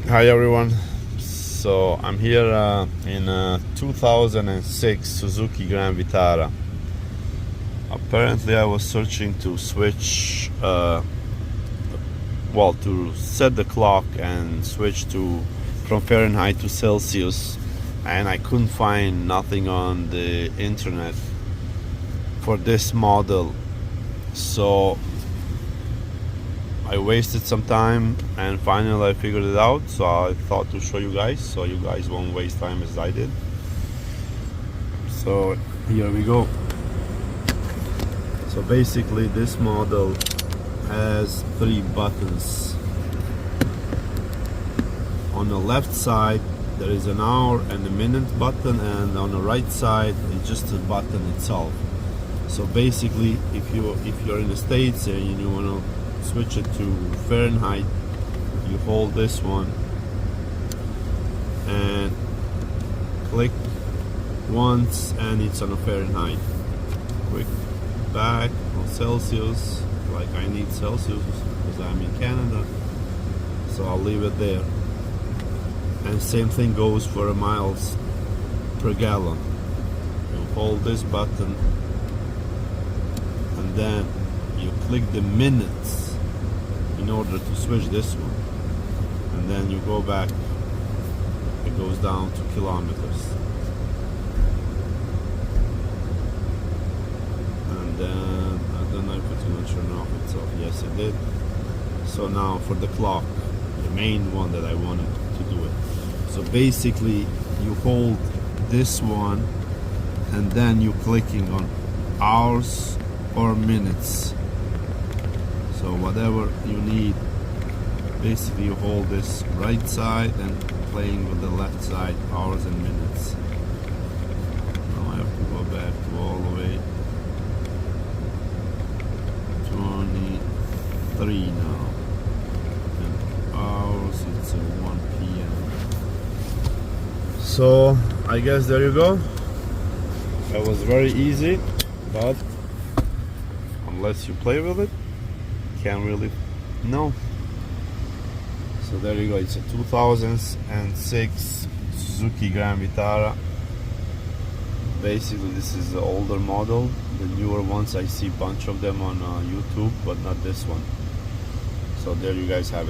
Hi everyone. So I'm here in a 2006 Suzuki Grand Vitara. Apparently I was searching to switch to set the clock and switch to from Fahrenheit to Celsius, and I couldn't find nothing on the internet for this model. So I wasted some time and finally I figured it out, so I thought to show you guys so you guys won't waste time as I did. So here we go. So basically this model has 3 buttons. On the left side there is an hour and a minute button, and on the right side it's just the button itself. So basically if you're in the States and you want to switch it to Fahrenheit, you hold this one and click once and it's on a Fahrenheit. Quick back on Celsius, like I need Celsius because I'm in Canada, so I'll leave it there. And same thing goes for a miles per gallon. You hold this button and then you click the minutes in order to switch this one, and then you go back, it goes down to kilometers, and then I don't know if it's going to turn off itself. Yes, it did. So now for the clock, the main one that I wanted to do it. So basically you hold this one and then you clicking on hours or minutes. So whatever you need, basically you hold this right side and playing with the left side, hours and minutes. Now I have to go back to all the way 23 now, and hours it's 1 p.m. So I guess there you go. That was very easy, but unless you play with it, can't really know. So there you go. It's a 2006 Suzuki Grand Vitara. Basically this is the older model. The newer ones I see a bunch of them on YouTube, but not this one. So there you guys have it.